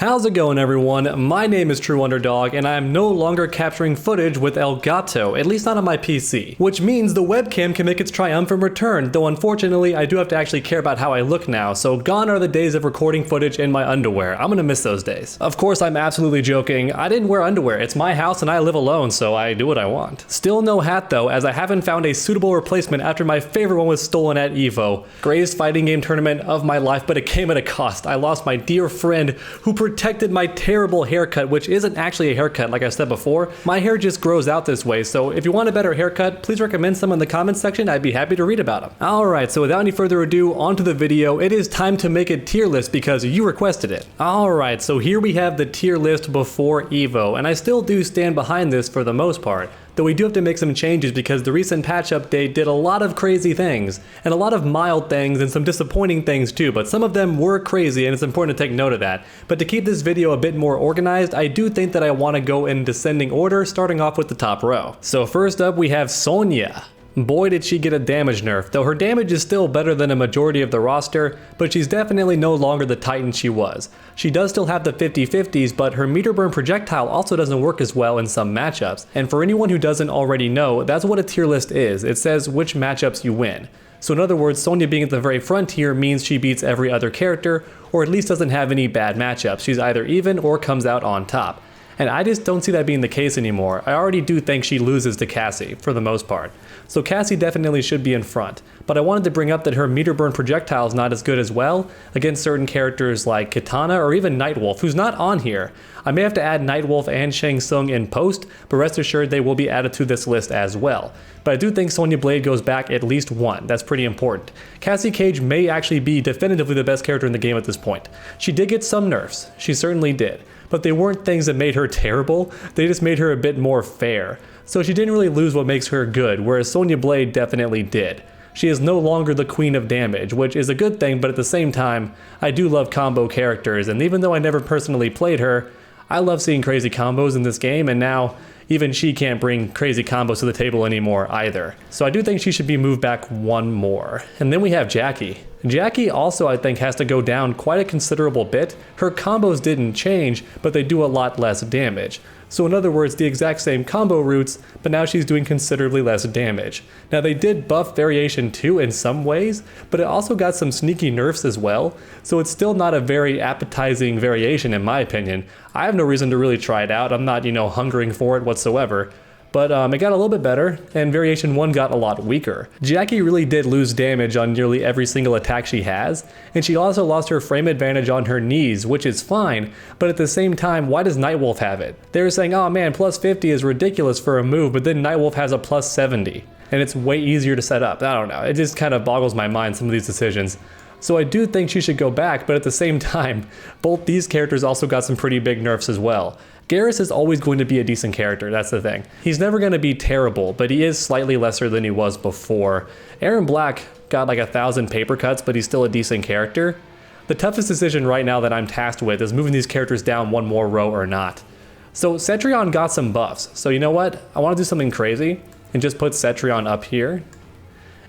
How's it going, everyone? My name is True Underdog, and I am no longer capturing footage with Elgato, at least not on my PC, which means the webcam can make its triumphant return, though unfortunately I do have to actually care about how I look now, so gone are the days of recording footage in my underwear. I'm gonna miss those days. Of course, I'm absolutely joking. I didn't wear underwear. It's my house and I live alone, so I do what I want. Still no hat though, as I haven't found a suitable replacement after my favorite one was stolen at EVO. Greatest fighting game tournament of my life, but it came at a cost. I lost my dear friend who protected my terrible haircut, which isn't actually a haircut like I said before. My hair just grows out this way, so if you want a better haircut, please recommend some in the comments section. I'd be happy to read about them. Alright, so without any further ado, on to the video. It is time to make a tier list because you requested it. Alright, so here we have the tier list before EVO, and I still do stand behind this for the most part. Though we do have to make some changes because the recent patch update did a lot of crazy things, and a lot of mild things and some disappointing things too, but some of them were crazy and it's important to take note of that. But to keep this video a bit more organized, I do think that I want to go in descending order, starting off with the top row. So first up we have Sonya. Boy did she get a damage nerf, though her damage is still better than a majority of the roster, but she's definitely no longer the titan she was. She does still have the 50/50s, but her meter burn projectile also doesn't work as well in some matchups. And for anyone who doesn't already know, that's what a tier list is. It says which matchups you win. So in other words, Sonya being at the very front here means she beats every other character, or at least doesn't have any bad matchups. She's either even or comes out on top. And I just don't see that being the case anymore. I already do think she loses to Cassie, for the most part. So Cassie definitely should be in front. But I wanted to bring up that her meter burn projectile is not as good as well against certain characters like Katana or even Nightwolf, who's not on here. I may have to add Nightwolf and Shang Tsung in post, but rest assured they will be added to this list as well. But I do think Sonya Blade goes back at least one. That's pretty important. Cassie Cage may actually be definitively the best character in the game at this point. She did get some nerfs. She certainly did. But they weren't things that made her terrible, they just made her a bit more fair. So she didn't really lose what makes her good, whereas Sonya Blade definitely did. She is no longer the queen of damage, which is a good thing, but at the same time, I do love combo characters, and even though I never personally played her, I love seeing crazy combos in this game, and now even she can't bring crazy combos to the table anymore either. So I do think she should be moved back one more. And then we have Jackie. Jackie also I think has to go down quite a considerable bit. Her combos didn't change, but they do a lot less damage. So in other words, the exact same combo routes, but now she's doing considerably less damage. Now they did buff variation 2 in some ways, but it also got some sneaky nerfs as well, so it's still not a very appetizing variation in my opinion. I have no reason to really try it out, I'm not, hungering for it whatsoever. But it got a little bit better, and variation 1 got a lot weaker. Jackie really did lose damage on nearly every single attack she has, and she also lost her frame advantage on her knees, which is fine, but at the same time, why does Nightwolf have it? They were saying, oh man, plus 50 is ridiculous for a move, but then Nightwolf has a plus 70, and it's way easier to set up. I don't know, it just kind of boggles my mind, some of these decisions. So I do think she should go back, but at the same time, both these characters also got some pretty big nerfs as well. Garrus is always going to be a decent character, that's the thing. He's never going to be terrible, but he is slightly lesser than he was before. Aaron Black got like 1,000 paper cuts, but he's still a decent character. The toughest decision right now that I'm tasked with is moving these characters down one more row or not. So Cetrion got some buffs, so you know what? I want to do something crazy and just put Cetrion up here.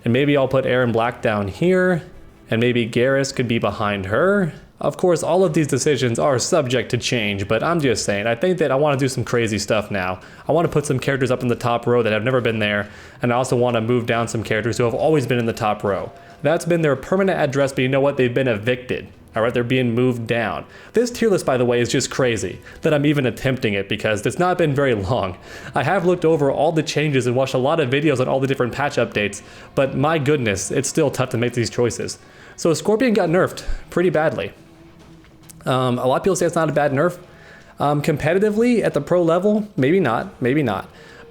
And maybe I'll put Aaron Black down here, and maybe Garrus could be behind her. Of course, all of these decisions are subject to change, but I'm just saying, I think that I want to do some crazy stuff now. I want to put some characters up in the top row that have never been there, and I also want to move down some characters who have always been in the top row. That's been their permanent address, but you know what? They've been evicted. Alright, they're being moved down. This tier list, by the way, is just crazy that I'm even attempting it because it's not been very long. I have looked over all the changes and watched a lot of videos on all the different patch updates, but my goodness, it's still tough to make these choices. So Scorpion got nerfed pretty badly. A lot of people say it's not a bad nerf. Competitively at the pro level, maybe not.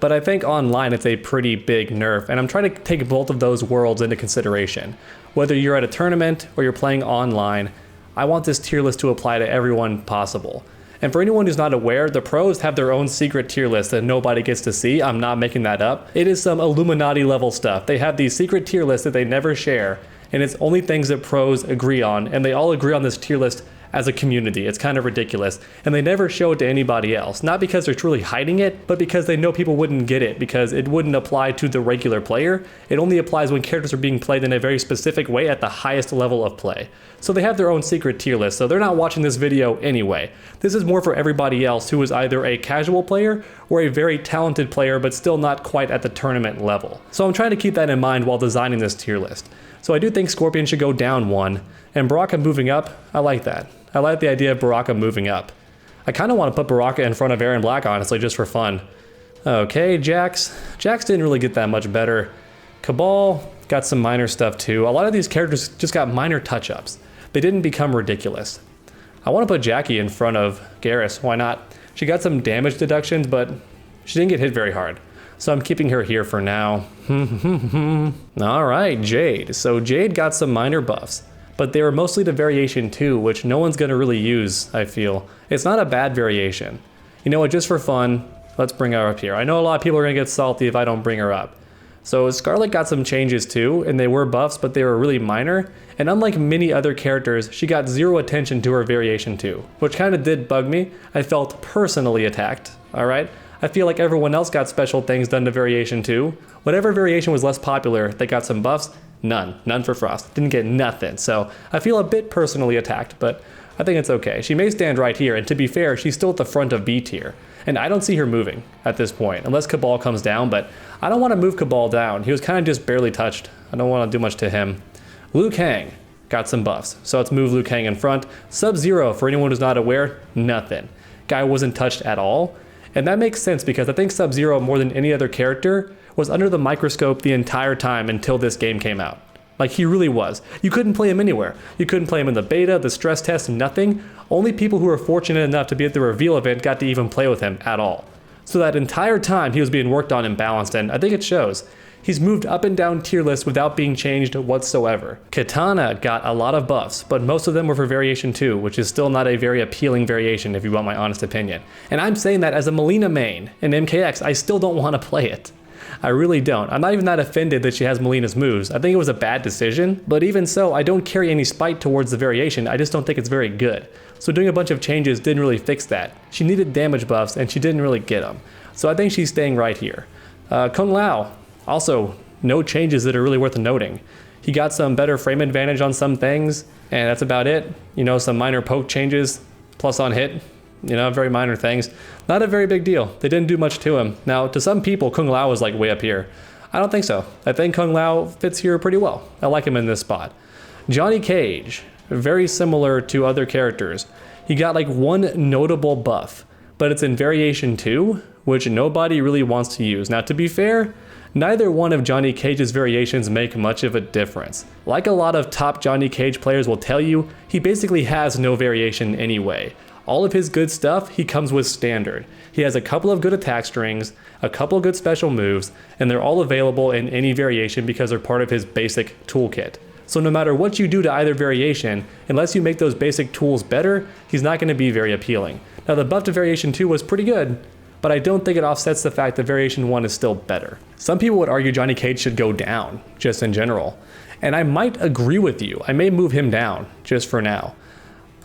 But I think online it's a pretty big nerf, and I'm trying to take both of those worlds into consideration. Whether you're at a tournament or you're playing online, I want this tier list to apply to everyone possible. And for anyone who's not aware, the pros have their own secret tier list that nobody gets to see. I'm not making that up. It is some Illuminati level stuff. They have these secret tier lists that they never share, and it's only things that pros agree on, and they all agree on this tier list as a community. It's kind of ridiculous. And they never show it to anybody else. Not because they're truly hiding it, but because they know people wouldn't get it, because it wouldn't apply to the regular player. It only applies when characters are being played in a very specific way at the highest level of play. So they have their own secret tier list, so they're not watching this video anyway. This is more for everybody else who is either a casual player or a very talented player, but still not quite at the tournament level. So I'm trying to keep that in mind while designing this tier list. So I do think Scorpion should go down 1, and Baraka moving up, I like that. I like the idea of Baraka moving up. I kind of want to put Baraka in front of Aaron Black, honestly, just for fun. Okay, Jax. Jax didn't really get that much better. Cabal got some minor stuff too. A lot of these characters just got minor touch-ups. They didn't become ridiculous. I want to put Jackie in front of Garrus, why not? She got some damage deductions, but she didn't get hit very hard. So I'm keeping her here for now. Alright, Jade. So Jade got some minor buffs, but they were mostly the variation 2, which no one's going to really use, I feel. It's not a bad variation. You know what, just for fun, let's bring her up here. I know a lot of people are going to get salty if I don't bring her up. So Scarlet got some changes too, and they were buffs, but they were really minor. And unlike many other characters, she got zero attention to her variation 2, which kind of did bug me. I felt personally attacked, alright? I feel like everyone else got special things done to variation 2. Whatever variation was less popular, they got some buffs. None for Frost. Didn't get nothing. So I feel a bit personally attacked, but I think it's okay. She may stand right here, and to be fair, she's still at the front of B tier. And I don't see her moving at this point, unless Cabal comes down, but I don't want to move Cabal down. He was kind of just barely touched. I don't want to do much to him. Liu Kang got some buffs, so let's move Liu Kang in front. Sub-Zero, for anyone who's not aware, nothing. Guy wasn't touched at all. And that makes sense because I think Sub-Zero, more than any other character, was under the microscope the entire time until this game came out. Like, he really was. You couldn't play him anywhere. You couldn't play him in the beta, the stress test, nothing. Only people who were fortunate enough to be at the reveal event got to even play with him at all. So that entire time he was being worked on and balanced, and I think it shows. He's moved up and down tier lists without being changed whatsoever. Katana got a lot of buffs, but most of them were for variation 2, which is still not a very appealing variation if you want my honest opinion. And I'm saying that as a Melina main in MKX, I still don't want to play it. I really don't. I'm not even that offended that she has Melina's moves. I think it was a bad decision, but even so, I don't carry any spite towards the variation. I just don't think it's very good. So doing a bunch of changes didn't really fix that. She needed damage buffs and she didn't really get them. So I think she's staying right here. Kung Lao, also no changes that are really worth noting. He got some better frame advantage on some things, and that's about it. You know, some minor poke changes, plus on hit. You know, very minor things. Not a very big deal. They didn't do much to him. Now, to some people, Kung Lao is like way up here. I don't think so. I think Kung Lao fits here pretty well. I like him in this spot. Johnny Cage, very similar to other characters. He got like one notable buff, but it's in variation 2, which nobody really wants to use. Now, to be fair, neither one of Johnny Cage's variations make much of a difference. Like a lot of top Johnny Cage players will tell you, he basically has no variation anyway. All of his good stuff, he comes with standard. He has a couple of good attack strings, a couple of good special moves, and they're all available in any variation because they're part of his basic toolkit. So no matter what you do to either variation, unless you make those basic tools better, he's not going to be very appealing. Now the buff to variation 2 was pretty good, but I don't think it offsets the fact that variation 1 is still better. Some people would argue Johnny Cage should go down, just in general. And I might agree with you. I may move him down, just for now.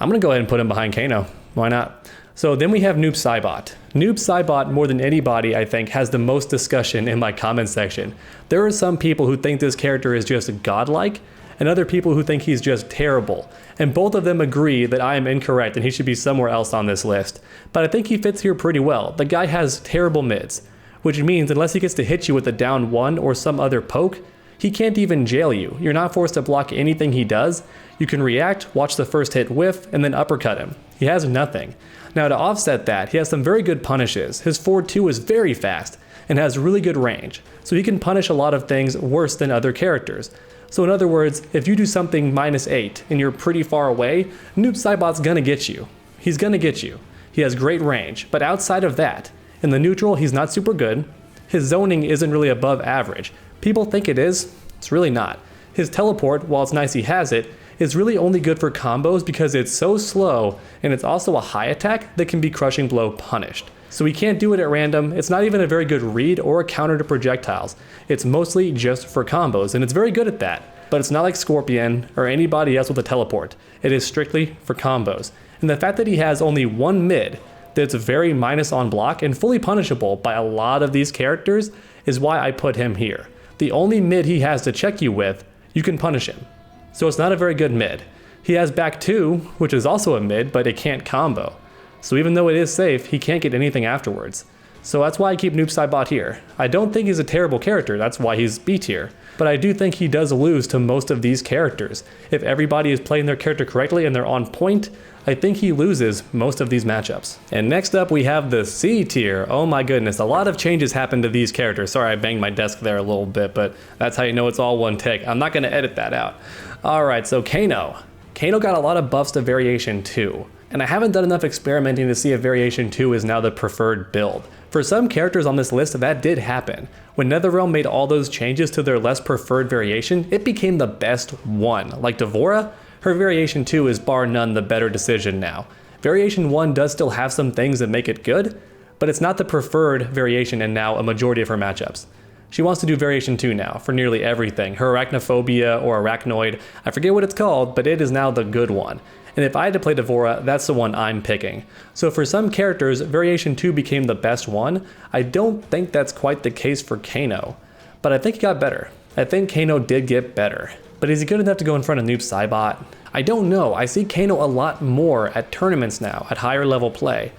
I'm going to go ahead and put him behind Kano. Why not? So then we have Noob Saibot. Noob Saibot, more than anybody, I think, has the most discussion in my comment section. There are some people who think this character is just godlike, and other people who think he's just terrible. And both of them agree that I am incorrect and he should be somewhere else on this list. But I think he fits here pretty well. The guy has terrible mids, which means unless he gets to hit you with a down 1 or some other poke, he can't even jail you. You're not forced to block anything he does. You can react, watch the first hit whiff, and then uppercut him. He has nothing. Now to offset that, he has some very good punishes. His forward 2 is very fast and has really good range, so he can punish a lot of things worse than other characters. So in other words, if you do something -8 and you're pretty far away, Noob Saibot's gonna get you. He's gonna get you. He has great range, but outside of that, in the neutral, he's not super good. His zoning isn't really above average. People think it is, it's really not. His teleport, while it's nice he has it, is really only good for combos because it's so slow and it's also a high attack that can be crushing blow punished. So he can't do it at random. It's not even a very good read or a counter to projectiles. It's mostly just for combos, and it's very good at that. but it's not like Scorpion or anybody else with a teleport. It is strictly for combos. And the fact that he has only one mid that's very minus on block and fully punishable by a lot of these characters is why I put him here. The only mid he has to check you with, you can punish him. So it's not a very good mid. He has back 2, which is also a mid, but it can't combo. So even though it is safe, he can't get anything afterwards. So that's why I keep Noob Saibot here. I don't think he's a terrible character, that's why he's B tier. But I do think he does lose to most of these characters. If everybody is playing their character correctly and they're on point, I think he loses most of these matchups. And next up we have the C tier. Oh my goodness, a lot of changes happened to these characters. Sorry I banged my desk there a little bit, but that's how you know it's all one take. I'm not going to edit that out. Alright, so Kano. Kano got a lot of buffs to Variation 2. And I haven't done enough experimenting to see if Variation 2 is now the preferred build. For some characters on this list, that did happen. When NetherRealm made all those changes to their less preferred variation, it became the best one. Like Devorah, her Variation 2 is bar none the better decision now. Variation 1 does still have some things that make it good, but it's not the preferred variation in now a majority of her matchups. She wants to do Variation 2 now for nearly everything. Her Arachnophobia or Arachnoid, I forget what it's called, but it is now the good one. And if I had to play Devorah, that's the one I'm picking. So for some characters, Variation 2 became the best one. I don't think that's quite the case for Kano, but I think he got better. I think Kano did get better. But is he good enough to go in front of Noob Saibot? I don't know. I see Kano a lot more at tournaments now, at higher level play.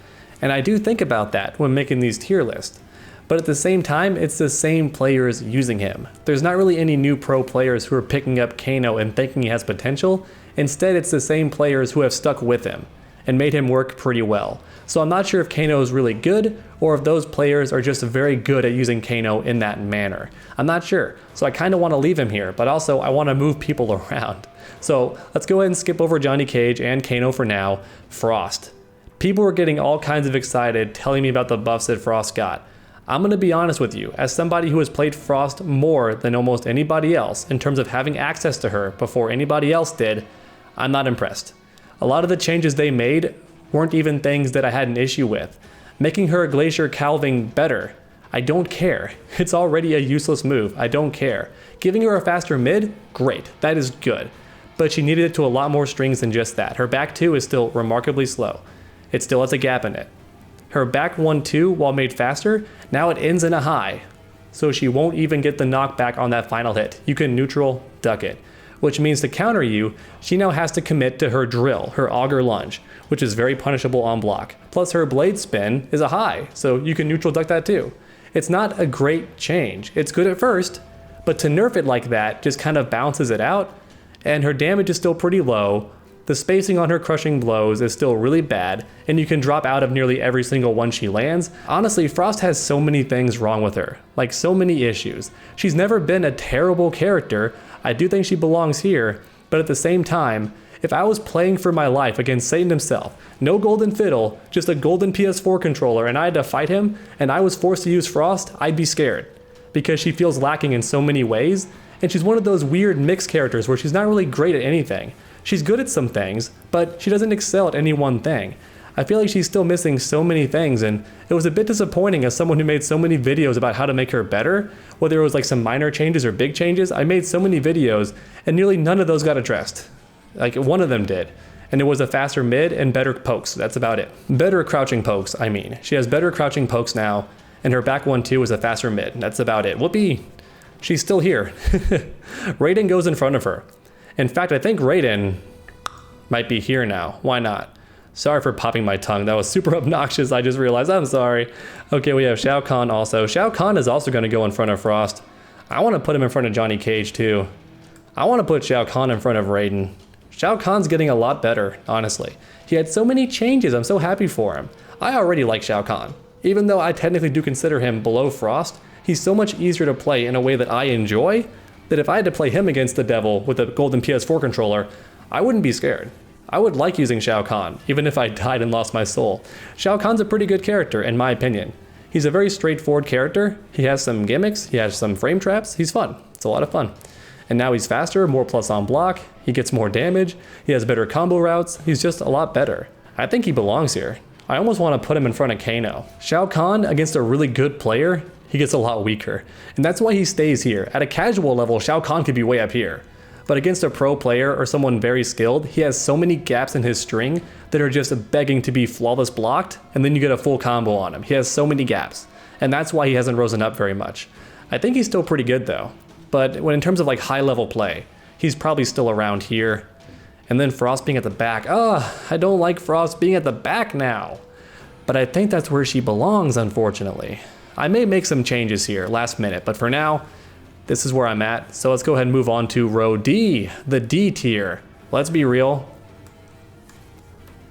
And I do think about that when making these tier lists. But at the same time, it's the same players using him. There's not really any new pro players who are picking up Kano and thinking he has potential. Instead, it's the same players who have stuck with him and made him work pretty well. So I'm not sure if Kano is really good or if those players are just very good at using Kano in that manner. I'm not sure. So I kind of want to leave him here, but also I want to move people around. So let's go ahead and skip over Johnny Cage and Kano for now. Frost. People were getting all kinds of excited telling me about the buffs that Frost got. I'm going to be honest with you, as somebody who has played Frost more than almost anybody else in terms of having access to her before anybody else did, I'm not impressed. A lot of the changes they made weren't even things that I had an issue with. Making her Glacier Calving better, I don't care. It's already a useless move, I don't care. Giving her a faster mid, great, that is good. But she needed it to a lot more strings than just that. Her back 2 is still remarkably slow. It still has a gap in it. Her back 1-2, while made faster, now it ends in a high. So she won't even get the knockback on that final hit. You can neutral duck it. Which means to counter you, she now has to commit to her drill, her auger lunge, which is very punishable on block. Plus her blade spin is a high, so you can neutral duck that too. It's not a great change. It's good at first, but to nerf it like that just kind of balances it out, and her damage is still pretty low. The spacing on her crushing blows is still really bad, and you can drop out of nearly every single one she lands. Honestly, Frost has so many things wrong with her, like so many issues. She's never been a terrible character. I do think she belongs here, but at the same time, if I was playing for my life against Satan himself, no golden fiddle, just a golden PS4 controller, and I had to fight him, and I was forced to use Frost, I'd be scared. Because she feels lacking in so many ways, and she's one of those weird mixed characters where she's not really great at anything. She's good at some things, but she doesn't excel at any one thing. I feel like she's still missing so many things, and it was a bit disappointing as someone who made so many videos about how to make her better, whether it was like some minor changes or big changes. I made so many videos, and nearly none of those got addressed. Like one of them did, and it was a faster mid and better pokes. That's about it. Better crouching pokes, I mean. She has better crouching pokes now, and her back 1-2 is a faster mid. That's about it. Whoopee! She's still here. Raiden goes in front of her. In fact, I think Raiden might be here now. Why not? Sorry for popping my tongue. That was super obnoxious. I just realized. I'm sorry. Okay, we have Shao Kahn also. Shao Kahn is also going to go in front of Frost. I want to put him in front of Johnny Cage too. I want to put Shao Kahn in front of Raiden. Shao Kahn's getting a lot better, honestly. He had so many changes. I'm so happy for him. I already like Shao Kahn. Even though I technically do consider him below Frost, he's so much easier to play in a way that I enjoy that if I had to play him against the devil with a golden PS4 controller, I wouldn't be scared. I would like using Shao Kahn, even if I died and lost my soul. Shao Kahn's a pretty good character, in my opinion. He's a very straightforward character. He has some gimmicks, he has some frame traps, he's fun. It's a lot of fun. And now he's faster, more plus on block, he gets more damage, he has better combo routes, he's just a lot better. I think he belongs here. I almost want to put him in front of Kano. Shao Kahn against a really good player, he gets a lot weaker. And that's why he stays here. At a casual level, Shao Kahn could be way up here. But against a pro player or someone very skilled, he has so many gaps in his string that are just begging to be flawless blocked, and then you get a full combo on him. He has so many gaps, and that's why he hasn't risen up very much. I think he's still pretty good though, but when in terms of like high level play, he's probably still around here. And then Frost being at the back, I don't like Frost being at the back now. But I think that's where she belongs, unfortunately. I may make some changes here last minute, but for now, this is where I'm at. So let's go ahead and move on to row D, the D tier. Let's be real.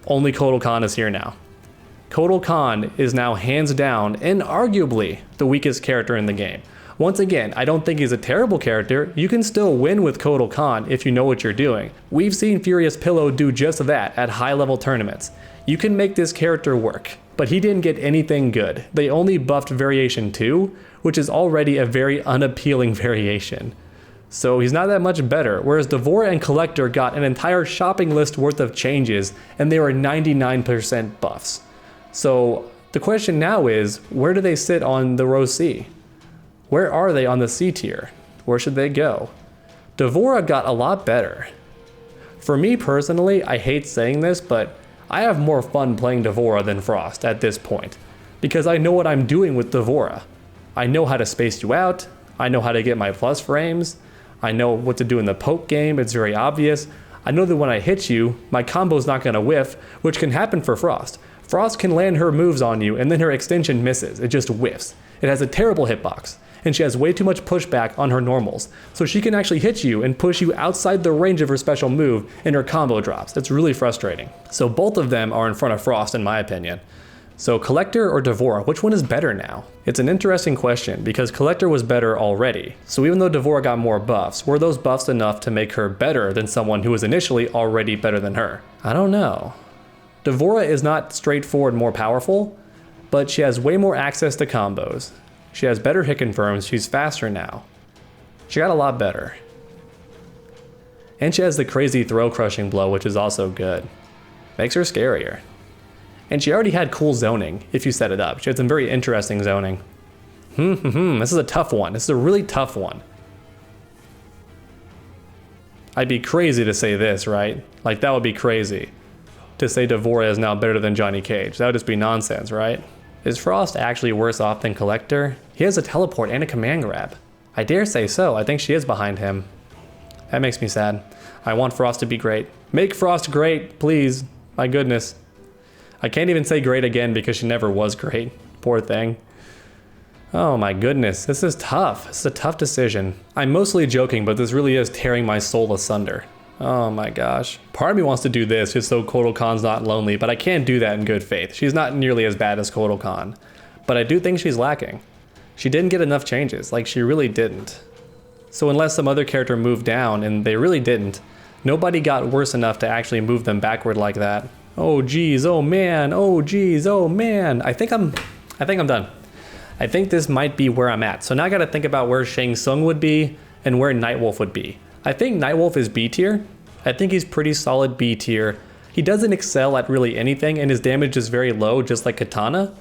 Only Kotal Kahn is here now. Kotal Kahn is now hands down and arguably the weakest character in the game. Once again, I don't think he's a terrible character. You can still win with Kotal Kahn if you know what you're doing. We've seen Furious Pillow do just that at high level tournaments. You can make this character work, but he didn't get anything good. They only buffed Variation 2, which is already a very unappealing variation. So he's not that much better, whereas Devorah and Collector got an entire shopping list worth of changes, and they were 99% buffs. So the question now is, where do they sit on the row C? Where are they on the C tier? Where should they go? Devorah got a lot better. For me personally, I hate saying this, but I have more fun playing Devorah than Frost at this point, because I know what I'm doing with Devorah. I know how to space you out, I know how to get my plus frames, I know what to do in the poke game, it's very obvious. I know that when I hit you, my combo's not going to whiff, which can happen for Frost. Frost can land her moves on you and then her extension misses, it just whiffs. It has a terrible hitbox, and she has way too much pushback on her normals, so she can actually hit you and push you outside the range of her special move and her combo drops. It's really frustrating. So both of them are in front of Frost in my opinion. So Collector or Devorah, which one is better now? It's an interesting question because Collector was better already. So even though Devorah got more buffs, were those buffs enough to make her better than someone who was initially already better than her? I don't know. Devorah is not straightforward more powerful, but she has way more access to combos. She has better hit confirms, she's faster now. She got a lot better. And she has the crazy throw crushing blow, which is also good. Makes her scarier. And she already had cool zoning, if you set it up. She had some very interesting zoning. This is a tough one. This is a really tough one. I'd be crazy to say this, right? Like, that would be crazy. To say Devorah is now better than Johnny Cage. That would just be nonsense, right? Is Frost actually worse off than Collector? He has a teleport and a command grab. I dare say so. I think she is behind him. That makes me sad. I want Frost to be great. Make Frost great, please. My goodness. I can't even say great again because she never was great. Poor thing. Oh my goodness, this is tough. This is a tough decision. I'm mostly joking, but this really is tearing my soul asunder. Oh my gosh. Part of me wants to do this just so Kotal Kahn's not lonely, but I can't do that in good faith. She's not nearly as bad as Kotal Kahn. But I do think she's lacking. She didn't get enough changes, like she really didn't. So unless some other character moved down, and they really didn't, nobody got worse enough to actually move them backward like that. Oh geez, oh man, oh geez, oh man. I think I'm done. I think this might be where I'm at. So now I gotta think about where Shang Tsung would be and where Nightwolf would be. I think Nightwolf is B tier. I think he's pretty solid B tier. He doesn't excel at really anything and his damage is very low, just like Katana.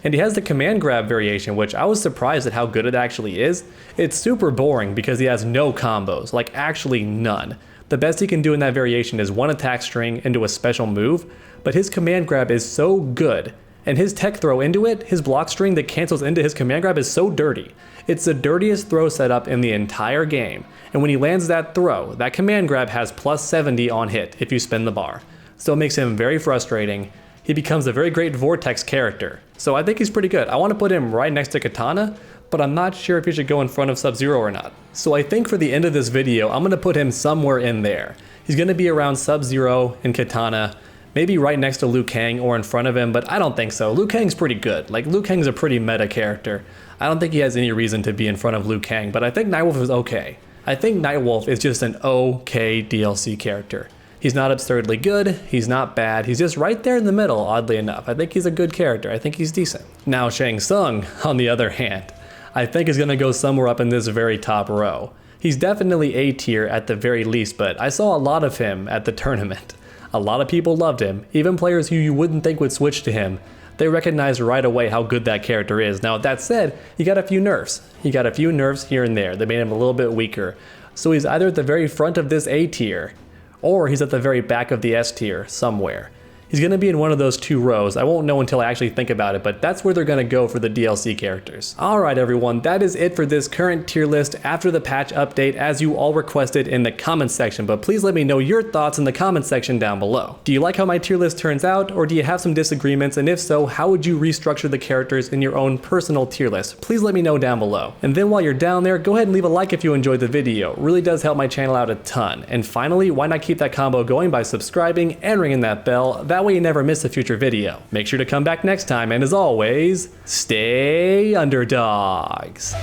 And he has the command grab variation, which I was surprised at how good it actually is. It's super boring because he has no combos, like actually none. The best he can do in that variation is one attack string into a special move, but his command grab is so good. And his tech throw into it, his block string that cancels into his command grab is so dirty. It's the dirtiest throw setup in the entire game. And when he lands that throw, that command grab has plus 70 on hit if you spin the bar. So it makes him very frustrating. He becomes a very great Vortex character. So I think he's pretty good. I want to put him right next to Katana, but I'm not sure if he should go in front of Sub-Zero or not. So I think for the end of this video, I'm going to put him somewhere in there. He's going to be around Sub-Zero and Katana, maybe right next to Liu Kang or in front of him, but I don't think so. Liu Kang's pretty good. Like, Liu Kang's a pretty meta character. I don't think he has any reason to be in front of Liu Kang, but I think Nightwolf is okay. I think Nightwolf is just an okay DLC character. He's not absurdly good, he's not bad, he's just right there in the middle, oddly enough. I think he's a good character, I think he's decent. Now Shang Tsung, on the other hand, I think is going to go somewhere up in this very top row. He's definitely A tier at the very least, but I saw a lot of him at the tournament. A lot of people loved him, even players who you wouldn't think would switch to him. They recognized right away how good that character is. Now that said, he got a few nerfs. He got a few nerfs here and there that made him a little bit weaker. So he's either at the very front of this A tier, or he's at the very back of the S tier somewhere. He's going to be in one of those two rows. I won't know until I actually think about it, but that's where they're going to go for the DLC characters. Alright everyone, that is it for this current tier list after the patch update as you all requested in the comments section, but please let me know your thoughts in the comments section down below. Do you like how my tier list turns out, or do you have some disagreements, and if so, how would you restructure the characters in your own personal tier list? Please let me know down below. And then while you're down there, go ahead and leave a like if you enjoyed the video. It really does help my channel out a ton. And finally, why not keep that combo going by subscribing and ringing that bell? That way you never miss a future video. Make sure to come back next time, and as always, stay underdogs.